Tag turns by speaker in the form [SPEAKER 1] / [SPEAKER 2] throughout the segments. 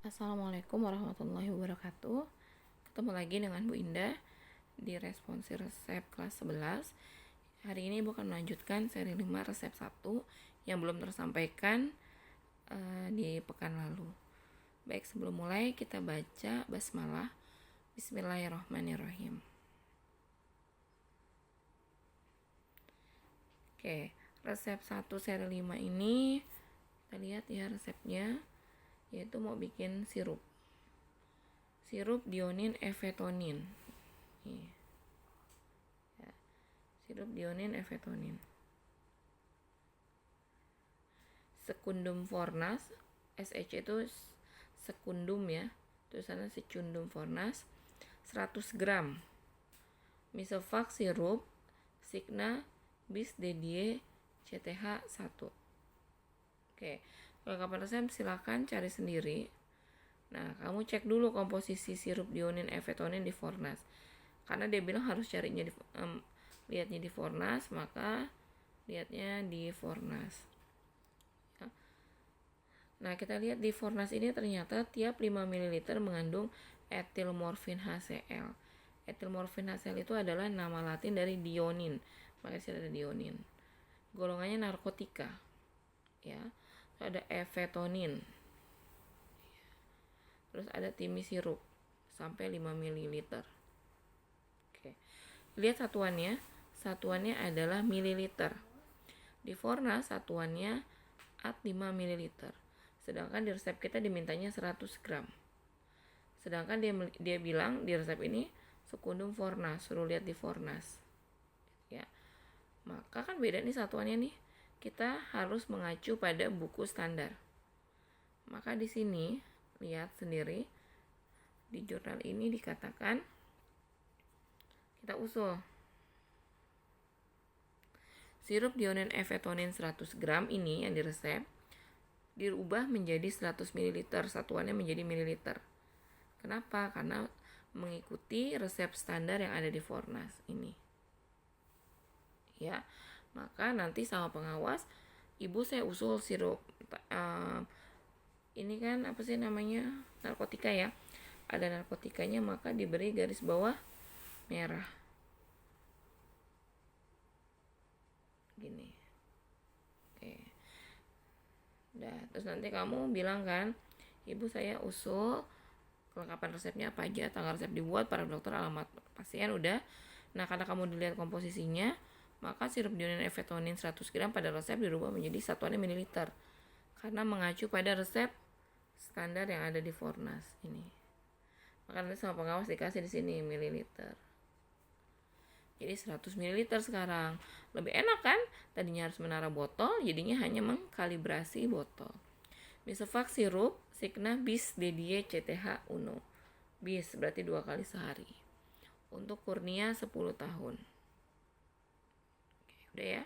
[SPEAKER 1] Assalamualaikum warahmatullahi wabarakatuh. Ketemu lagi dengan Bu Indah di responsi resep kelas 11. Hari ini Ibu akan melanjutkan seri 5 resep 1 yang belum tersampaikan di pekan lalu. Baik, sebelum mulai kita baca basmalah. Bismillahirrahmanirrahim. Oke, resep 1 seri 5 ini kita lihat ya resepnya, yaitu mau bikin sirup dionin evetonin. Sirup dionin evetonin. Secundum Fornas, SEC itu secundum ya, tulisannya secundum Fornas, 100 gram. Misovac sirup Signa bis dedie CTH 1. Oke, kelengkapan resep silakan cari sendiri. Nah, kamu cek dulu komposisi sirup dionin evetonin di Fornas. Karena dia bilang harus carinya lihatnya di Fornas, maka lihatnya di Fornas. Ya. Nah, kita lihat di Fornas ini ternyata tiap 5 ml mengandung etilmorfin HCl. Etilmorfin HCl itu adalah nama latin dari dionin. Makanya ada dionin. Golongannya narkotika. Ya. Ada evetonin. Terus ada timisirup sampai 5 ml. Oke. Lihat satuannya. Satuannya adalah mililiter. Di Fornas satuannya at 5 ml. Sedangkan di resep kita dimintanya 100 gram. Sedangkan dia bilang di resep ini secundum Fornas, suruh lihat di Fornas. Ya. Maka kan beda nih satuannya nih. Kita harus mengacu pada buku standar. Maka di sini lihat sendiri di jurnal ini dikatakan, kita usul sirup dionin evetonin 100 gram ini yang diresep dirubah menjadi 100 ml, satuannya menjadi mililiter. Kenapa? Karena mengikuti resep standar yang ada di Fornas ini. Ya, maka nanti sama pengawas, Ibu saya usul sirup ini kan apa sih namanya, narkotika ya, ada narkotikanya, maka diberi garis bawah merah gini. Oke. Terus nanti kamu bilang kan, Ibu saya usul kelengkapan resepnya apa aja, tanggal resep dibuat, para dokter, alamat pasien, udah. Nah, karena kamu dilihat komposisinya, maka sirup dionin evetonin 100 gram pada resep dirubah menjadi satuannya mililiter karena mengacu pada resep standar yang ada di Fornas ini. Maka nanti sama pengawas dikasih di sini mililiter. Jadi 100 ml sekarang. Lebih enak kan? Tadinya harus menara botol, jadinya hanya mengkalibrasi botol. Misovac sirup Signa bis dedie CTH 1. Bis berarti 2 kali sehari. Untuk kurnia 10 tahun. Oke, udah ya.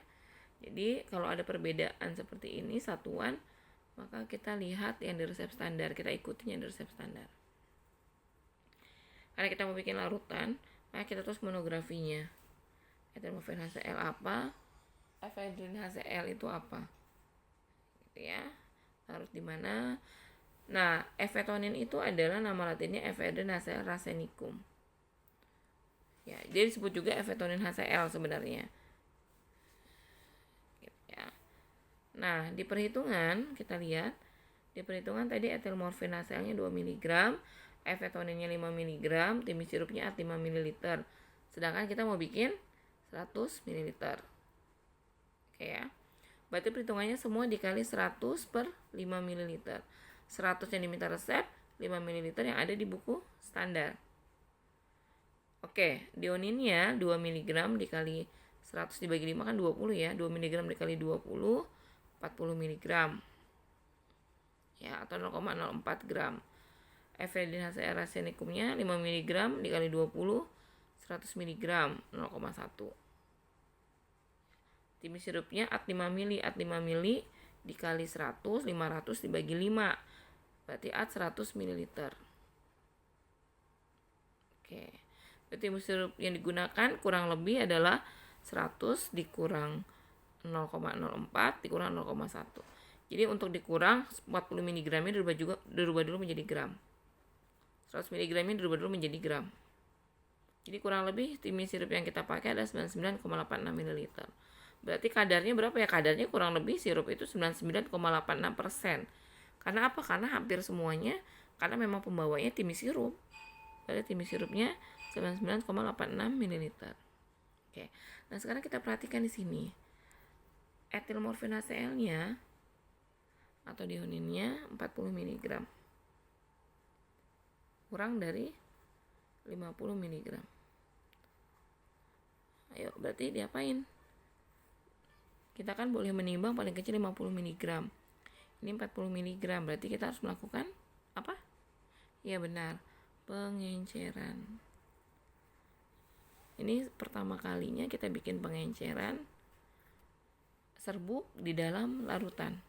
[SPEAKER 1] Jadi kalau ada perbedaan seperti ini satuan, maka kita lihat yang di resep standar, kita ikutin yang di resep standar. Karena kita mau bikin larutan, maka kita terus monografinya. Etilmorfin HCl apa? Efedrin HCl itu apa? Gitu ya. Larut di mana? Nah, evetonin itu adalah nama latinnya Ephedrine HCl racenicum. Ya, dia disebut juga evetonin HCl sebenarnya. Nah, di perhitungan kita lihat, di perhitungan tadi etilmorfin HCl-nya 2 mg, evetoninnya 5 mg, timisirupnya 5 ml. Sedangkan kita mau bikin 100 ml. Oke ya. Berarti perhitungannya semua dikali 100 per 5 ml. 100 yang diminta resep, 5 ml yang ada di buku standar. Oke, dioninnya 2 mg dikali 100 dibagi 5 kan 20 ya. 2 mg dikali 20, 40 mg ya, atau 0,04 gram. Ephedrine HCl racenicumnya 5 mg dikali 20, 100 mg, 0,1. Timisirupnya at 5 ml, at 5 ml dikali 100, 500 dibagi 5, berarti at 100 ml. Oke, berarti timisirup yang digunakan kurang lebih adalah 100 dikurang 0,04 dikurang 0,1. Jadi untuk dikurang 40 mg-nya dirubah dulu menjadi gram. 100 mg-nya dirubah dulu menjadi gram. Jadi kurang lebih timis sirup yang kita pakai adalah 99,86 ml. Berarti kadarnya berapa ya? Kadarnya kurang lebih sirup itu 99,86%. Karena apa? Karena hampir semuanya, karena memang pembawanya timis sirup. Berarti timis sirupnya 99,86 ml. Oke. Nah, sekarang kita perhatikan di sini. Etil morfin HCl-nya atau dioninnya 40 mg. Kurang dari 50 mg. Ayo, berarti diapain? Kita kan boleh menimbang paling kecil 50 mg. Ini 40 mg, berarti kita harus melakukan apa? Ya benar, pengenceran. Ini pertama kalinya kita bikin pengenceran serbuk di dalam larutan.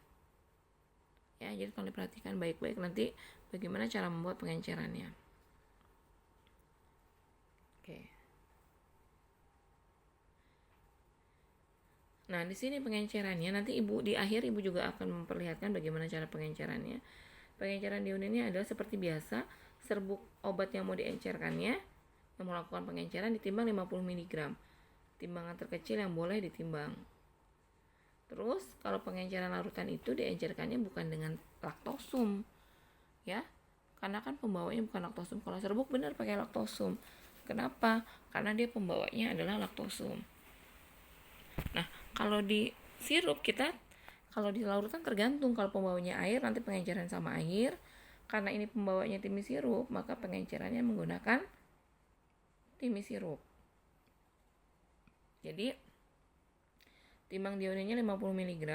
[SPEAKER 1] Ya, jadi kalau diperhatikan baik-baik nanti bagaimana cara membuat pengencerannya. Oke. Nah, di sini pengencerannya nanti di akhir ibu juga akan memperlihatkan bagaimana cara pengencerannya. Pengenceran dioninnya adalah seperti biasa, serbuk obat yang mau diencerkannya, yang mau melakukan pengenceran ditimbang 50 mg. Timbangan terkecil yang boleh ditimbang. Terus kalau pengenceran larutan itu diencerkannya bukan dengan laktosum, ya, karena kan pembawanya bukan laktosum. Kalau serbuk benar pakai laktosum. Kenapa? Karena dia pembawanya adalah laktosum. Nah, kalau di sirup kalau di larutan tergantung. Kalau pembawanya air, nanti pengenceran sama air. Karena ini pembawanya timis sirup, maka pengencerannya menggunakan timis sirup. Jadi timbang dioninnya 50 mg,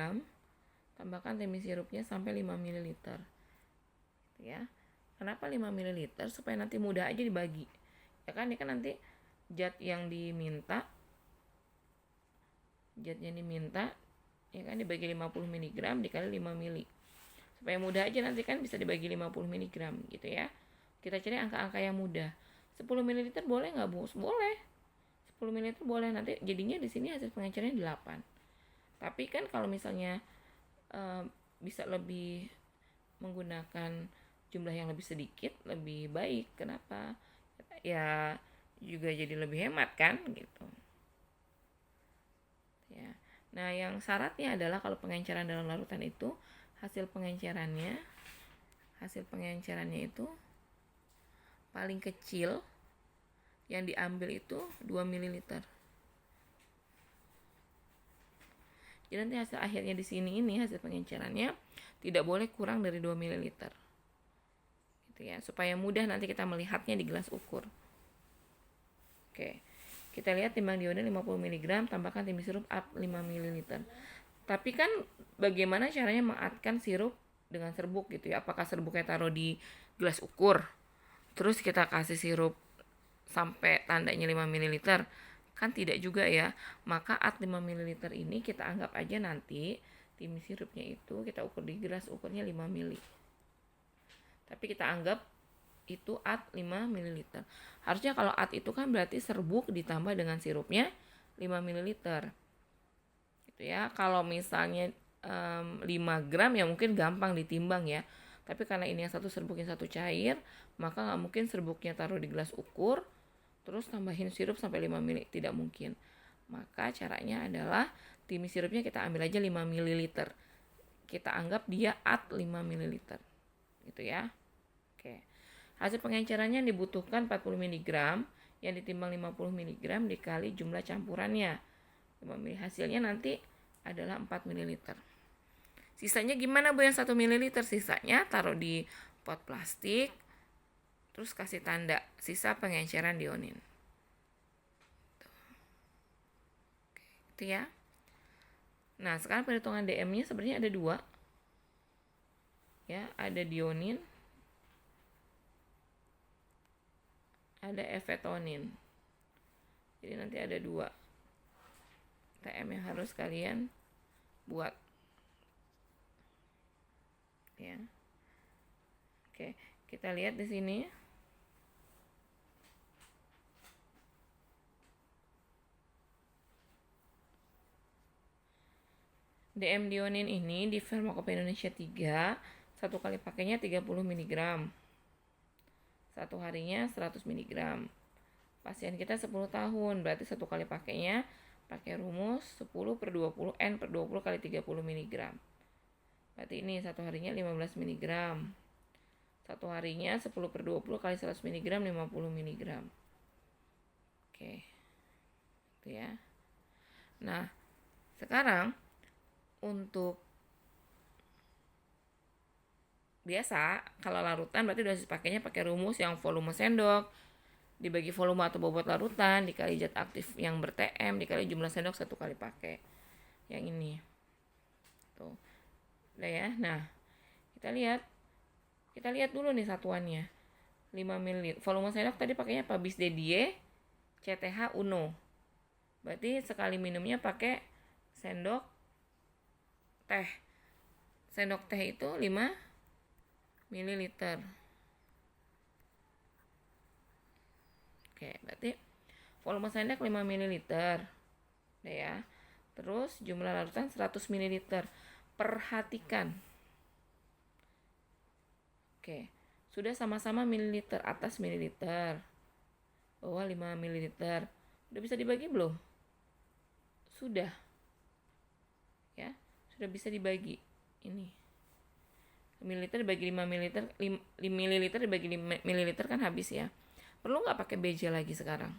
[SPEAKER 1] tambahkan timis sirupnya sampai 5 ml. Ya. Kenapa 5 ml? Supaya nanti mudah aja dibagi. Ya kan, ini kan nanti zatnya diminta, ya kan, dibagi 50 mg dikali 5 ml. Supaya mudah aja nanti kan bisa dibagi 50 mg gitu ya. Kita cari angka-angka yang mudah. 10 ml boleh nggak, Bu? Boleh. 10 ml boleh, nanti jadinya di sini hasil pengencerannya 8. Tapi kan kalau misalnya bisa lebih menggunakan jumlah yang lebih sedikit, lebih baik. Kenapa? Ya juga jadi lebih hemat kan gitu. Ya. Nah, yang syaratnya adalah kalau pengenceran dalam larutan itu hasil pengencerannya itu paling kecil yang diambil itu 2 ml. Jadi nanti hasil akhirnya di sini ini hasil pengencerannya tidak boleh kurang dari 2 ml. Gitu ya, supaya mudah nanti kita melihatnya di gelas ukur. Oke. Kita lihat timbang dionin 50 mg, tambahkan timis sirup 5 ml. Tapi kan bagaimana caranya mengadkan sirup dengan serbuk gitu ya? Apakah serbuknya taruh di gelas ukur, terus kita kasih sirup sampai tandanya 5 ml? Kan tidak juga ya. Maka ad 5 ml ini kita anggap aja nanti timis sirupnya itu kita ukur di gelas ukurnya 5 ml. Tapi kita anggap itu ad 5 ml. Harusnya kalau ad itu kan berarti serbuk ditambah dengan sirupnya 5 ml. Gitu ya. Kalau misalnya 5 gram ya mungkin gampang ditimbang ya. Tapi karena ini yang satu serbuk yang satu cair, maka nggak mungkin serbuknya taruh di gelas ukur terus tambahin sirup sampai 5 ml, tidak mungkin. Maka caranya adalah timis sirupnya kita ambil aja 5 ml. Kita anggap dia ad 5 ml. Gitu ya. Oke. Hasil pengencerannya dibutuhkan 40 mg yang ditimbang 50 mg dikali jumlah campurannya. 5 ml. Hasilnya nanti adalah 4 ml. Sisanya gimana, Bu, yang 1 ml? Sisanya taruh di pot plastik, terus kasih tanda sisa pengenceran dionin. Itu ya. Nah, sekarang perhitungan DM-nya sebenarnya ada 2. Ya, ada dionin, ada efetonin. Jadi nanti ada 2 TM yang harus kalian buat. Ya. Oke, kita lihat di sini. DM dionin ini di Pharmacopoeia Indonesia 3, satu kali pakainya 30 mg. Satu harinya 100 mg. Pasien kita 10 tahun, berarti satu kali pakainya pakai rumus 10/20 N/20 kali 30 mg. Berarti ini satu harinya 15 mg. Satu harinya 10/20 kali 100 mg 50 mg. Oke. Itu ya. Nah, sekarang untuk biasa kalau larutan berarti dosis pakainya pakai rumus yang volume sendok dibagi volume atau bobot larutan dikali zat aktif yang ber-TM dikali jumlah sendok satu kali pakai. Yang ini. Tuh. Udah ya. Nah, kita lihat dulu nih satuannya. 5 ml. Volume sendok tadi pakainya apa? Bis Dedie CTH Uno. Berarti sekali minumnya pakai sendok teh. Sendok teh itu 5 ml. Oke, berarti volume sendok 5 ml. Udah ya. Terus jumlah larutan 100 ml. Perhatikan. Oke, sudah sama-sama mililiter, atas mililiter, bawah 5 ml. Udah bisa dibagi belum? Sudah. Ya, sudah bisa dibagi. Ini. Mililiter dibagi 5 ml, 5 ml dibagi 5 ml kan habis ya. Perlu nggak pakai BJ lagi sekarang?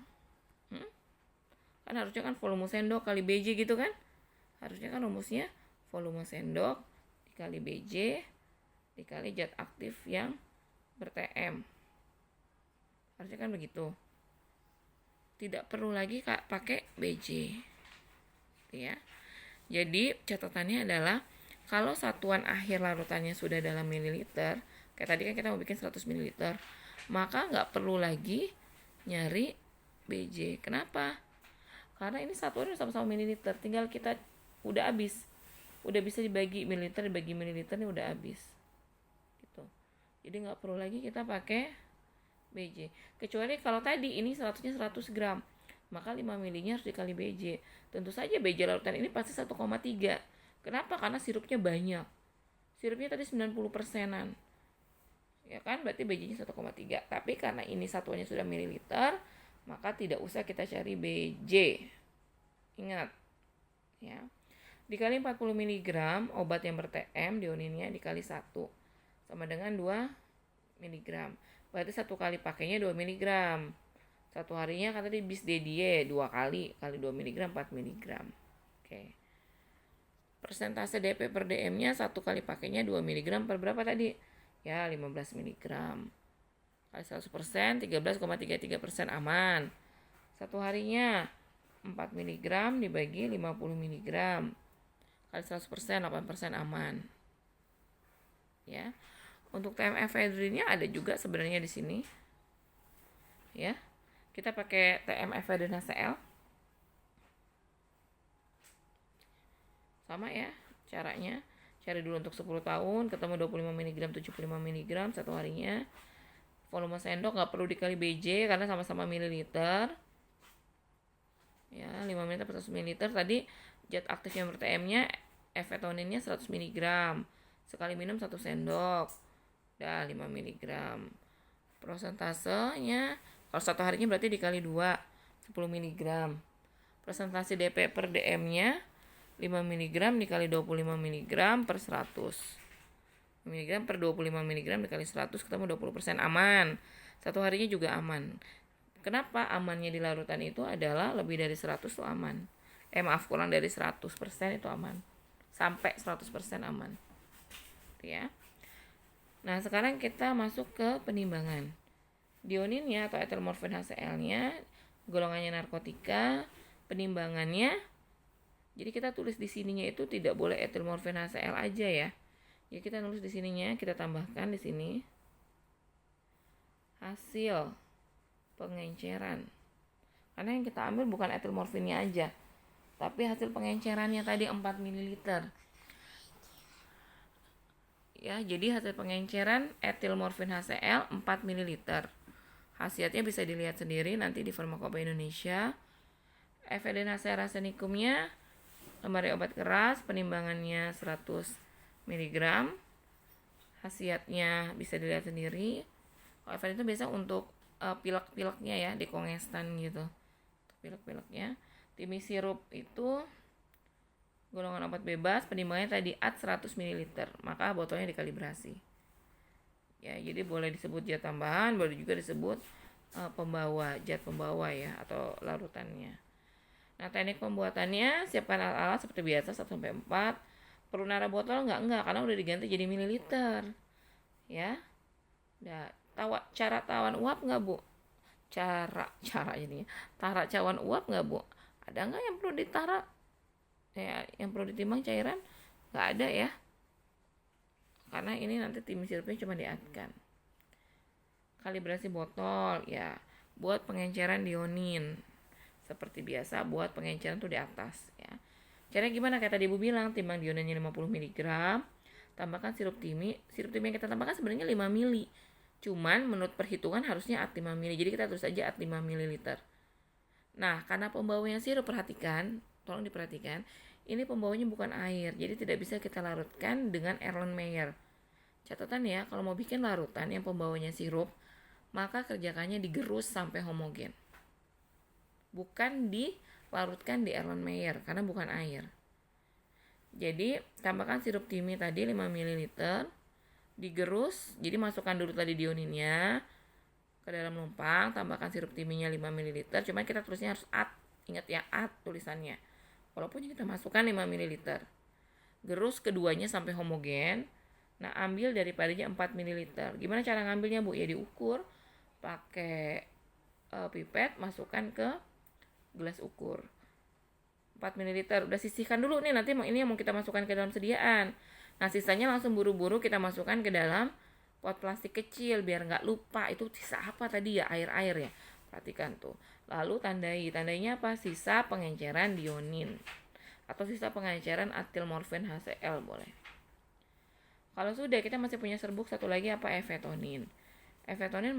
[SPEAKER 1] Kan harusnya kan volume sendok kali BJ gitu kan? Harusnya kan rumusnya volume sendok dikali BJ dikali zat aktif yang ber-TM. Harusnya kan begitu. Tidak perlu lagi pakai BJ. Ya. Jadi catatannya adalah kalau satuan akhir larutannya sudah dalam mililiter, kayak tadi kan kita mau bikin 100 ml, maka nggak perlu lagi nyari BJ. Kenapa? Karena ini satuannya sama-sama mililiter, tinggal kita udah habis. Udah bisa dibagi mililiter dibagi mililiter ini udah habis. Gitu. Jadi nggak perlu lagi kita pakai BJ. Kecuali kalau tadi ini 100-nya 100 gram, maka 5 milinya harus dikali BJ. Tentu saja BJ larutan ini pasti 1,3. Kenapa? Karena sirupnya banyak. Sirupnya tadi 90%-an. Ya kan? Berarti BJ-nya 1,3. Tapi karena ini satuannya sudah mililiter, maka tidak usah kita cari BJ. Ingat. Ya. Dikali 40 mg obat yang ber-TM dioninnya dikali 1 sama dengan 2 mg. Berarti satu kali pakainya 2 mg. Satu harinya kan tadi bis Dedie 2 kali 2 mg 4 mg. Oke. Persentase DP per DM-nya satu kali pakainya 2 mg per berapa tadi? Ya, 15 mg. Kali 100%, 13,33% aman. Satu harinya 4 mg dibagi 50 mg. Kali 100%, 8% aman. Ya. Untuk TMF efedrinnya ada juga sebenarnya di sini. Ya. Kita pakai TMF efedrin HCl. Sama ya caranya. Cari dulu untuk 10 tahun, ketemu 25 mg, 75 mg satu harinya. Volume sendok nggak perlu dikali BJ karena sama-sama mililiter. Ya, 5 ml per 100 ml. Tadi zat aktif yang ber-TM-nya efetoninnya 100 mg. Sekali minum 1 sendok. Udah 5 mg. Persentasenya kalau satu harinya berarti dikali 2, 10 mg. Persentase DP per DM-nya 5 mg dikali 25 mg per 100 mg per 25 mg dikali 100 ketemu 20% aman. Satu harinya juga aman. Kenapa amannya di larutan itu adalah lebih dari 100 itu aman. Kurang dari 100% itu aman. Sampai 100% aman. Ya. Nah, sekarang kita masuk ke penimbangan. Dioninnya atau etilmorfin HCl-nya golongannya narkotika, penimbangannya. Jadi kita tulis di sininya itu tidak boleh etilmorfin HCl aja ya. Ya kita nulis di sininya, kita tambahkan di sini hasil pengenceran. Karena yang kita ambil bukan etilmorfinnya aja, tapi hasil pengencerannya tadi 4 ml. Ya, jadi hasil pengenceran etilmorfin HCl 4 ml. Khasiatnya bisa dilihat sendiri nanti di Pharmacopoeia Indonesia. Efedrin HCl arsenicumnya lemari obat keras penimbangannya 100 mg. Khasiatnya bisa dilihat sendiri. Kalau Eferin itu biasa untuk pilek-pileknya ya, dekongestan gitu. Pilek-pileknya. Timi sirup itu golongan obat bebas, penimbangannya tadi AD 100 ml, maka botolnya dikalibrasi. Ya, jadi boleh disebut zat tambahan, boleh juga disebut zat pembawa ya, atau larutannya. Nah, teknik pembuatannya, siapkan alat-alat seperti biasa 1-4. Perlu naruh botol enggak, karena udah diganti jadi mililiter. Ya. Nah, cara tawan uap enggak, Bu? Cara jadinya. Tara cawan uap enggak, Bu? Ada enggak yang perlu ditara? Ya, yang perlu ditimbang cairan? Enggak ada ya. Karena ini nanti tim sirupnya cuma diatkan. Kalibrasi botol ya, buat pengenceran dionin. Seperti biasa buat pengenceran tuh di atas ya. Caranya gimana? Kayak tadi Ibu bilang, timbang dioninnya 50 mg, tambahkan sirup timi. Sirup timi yang kita tambahkan sebenarnya 5 ml. Cuman menurut perhitungan harusnya AD 5 ml. Jadi kita tulis aja AD 5 ml. Nah, karena pembawanya sirup, tolong diperhatikan, ini pembawanya bukan air. Jadi tidak bisa kita larutkan dengan Erlenmeyer. Catatan ya, kalau mau bikin larutan yang pembawanya sirup, maka kerjakannya digerus sampai homogen. Bukan dilarutkan di Erlenmeyer karena bukan air. Jadi tambahkan sirup timi tadi 5 ml, digerus. Jadi masukkan dulu tadi dioninnya ke dalam lumpang, tambahkan sirup timinya 5 ml. Cuman kita tulisnya harus AD. Ingat ya, AD tulisannya. Walaupun kita masukkan 5 ml. Gerus keduanya sampai homogen. Nah, ambil daripadanya 4 ml. Gimana cara ngambilnya, Bu? Ya diukur pakai pipet, masukkan ke gelas ukur 4 ml. Udah sisihkan dulu nih, nanti ini yang mau kita masukkan ke dalam sediaan. Nah, sisanya langsung buru-buru kita masukkan ke dalam pot plastik kecil biar nggak lupa itu sisa apa tadi ya, air-air ya. Perhatikan tuh. Lalu tandainya apa? Sisa pengenceran dionin atau sisa pengenceran atil morfin HCl boleh. Kalau sudah, kita masih punya serbuk satu lagi apa? Efetonin. Efetonin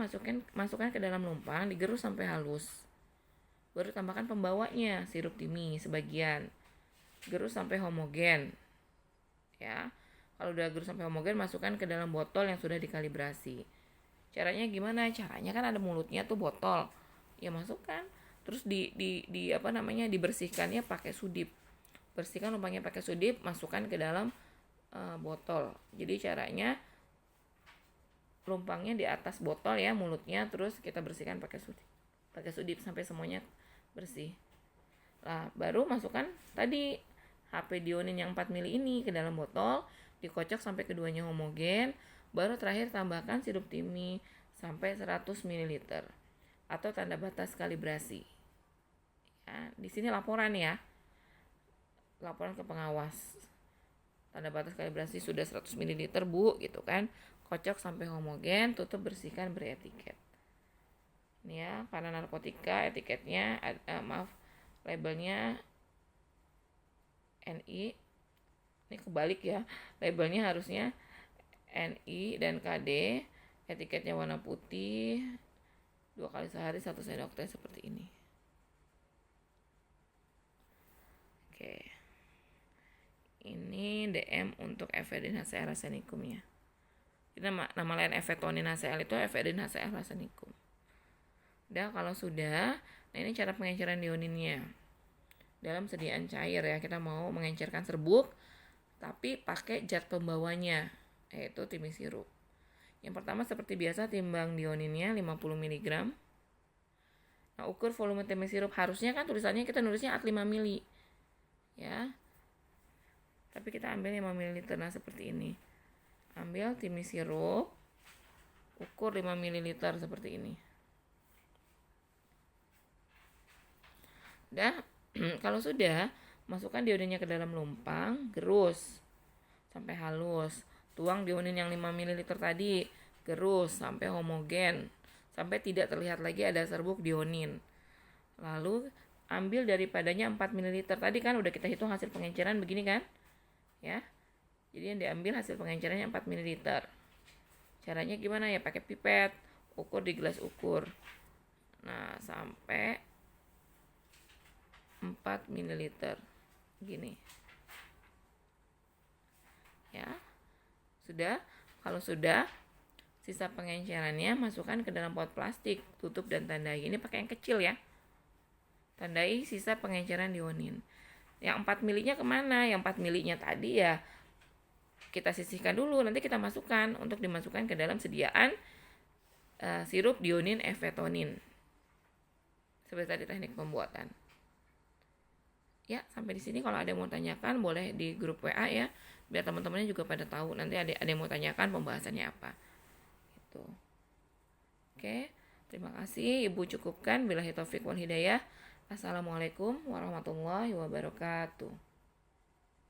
[SPEAKER 1] masukkan ke dalam lumpang, digerus sampai halus. Baru tambahkan pembawanya, sirup timi sebagian. Gerus sampai homogen. Ya. Kalau udah gerus sampai homogen, masukkan ke dalam botol yang sudah dikalibrasi. Caranya gimana? Caranya kan ada mulutnya tuh botol. Ya masukkan. Terus dibersihkannya pakai sudip. Bersihkan lumpangnya pakai sudip, masukkan ke dalam botol. Jadi caranya lumpangnya di atas botol ya, mulutnya, terus kita bersihkan pakai sudip sampai semuanya bersih. Nah, baru masukkan tadi HP dionin yang 4 ml ini ke dalam botol, dikocok sampai keduanya homogen, baru terakhir tambahkan sirup timi sampai 100 ml atau tanda batas kalibrasi. Ya, di sini laporan ya. Laporan ke pengawas. Tanda batas kalibrasi sudah 100 ml, Bu, gitu kan. Kocok sampai homogen, tutup, bersihkan, beri etiket. Ini ya, karena narkotika etiketnya labelnya NI. Ini kebalik ya. Labelnya harusnya NI dan KD. Etiketnya warna putih. 2 kali sehari 1 sendok teh seperti ini. Oke. Ini DM untuk Eferin HCl arsenicum ya. Ini nama lain efetonin HCl itu Eferin HCl arsenicum. Udah, kalau sudah, nah ini cara pengenceran dioninnya. Dalam sediaan cair ya, kita mau mengencerkan serbuk tapi pakai zat pembawanya, yaitu timi sirup. Yang pertama seperti biasa, timbang dioninnya 50 mg. Nah, ukur volume timi sirup, harusnya kan tulisannya kita nulisnya AD 5 ml. Ya. Tapi kita ambil 5 ml, nah seperti ini. Ambil timi sirup, ukur 5 ml seperti ini. Udah, kalau sudah, masukkan dioninnya ke dalam lumpang, gerus sampai halus. Tuang dionin yang 5 ml tadi, gerus sampai homogen, sampai tidak terlihat lagi ada serbuk dionin. Lalu ambil daripadanya 4 ml tadi kan udah kita hitung hasil pengenceran begini kan? Ya. Jadi yang diambil hasil pengencerannya 4 ml. Caranya gimana ya? Pakai pipet, ukur di gelas ukur. Nah, sampai 4 ml. Gini. Ya. Sudah? Kalau sudah, sisa pengencerannya masukkan ke dalam pot plastik, tutup dan tandai. Ini pakai yang kecil ya. Tandai sisa pengenceran dionin. Yang 4 milinya kemana? Yang 4 milinya tadi ya kita sisihkan dulu, nanti kita masukkan untuk dimasukkan ke dalam sediaan sirup dionin efetonin. Seperti tadi teknik pembuatan. Ya, sampai di sini kalau ada yang mau tanyakan boleh di grup WA ya, biar teman-temannya juga pada tahu nanti ada yang mau tanyakan pembahasannya apa. Gitu. Oke, terima kasih Ibu, cukupkan. Billahi taufik wal hidayah. Assalamualaikum warahmatullahi wabarakatuh.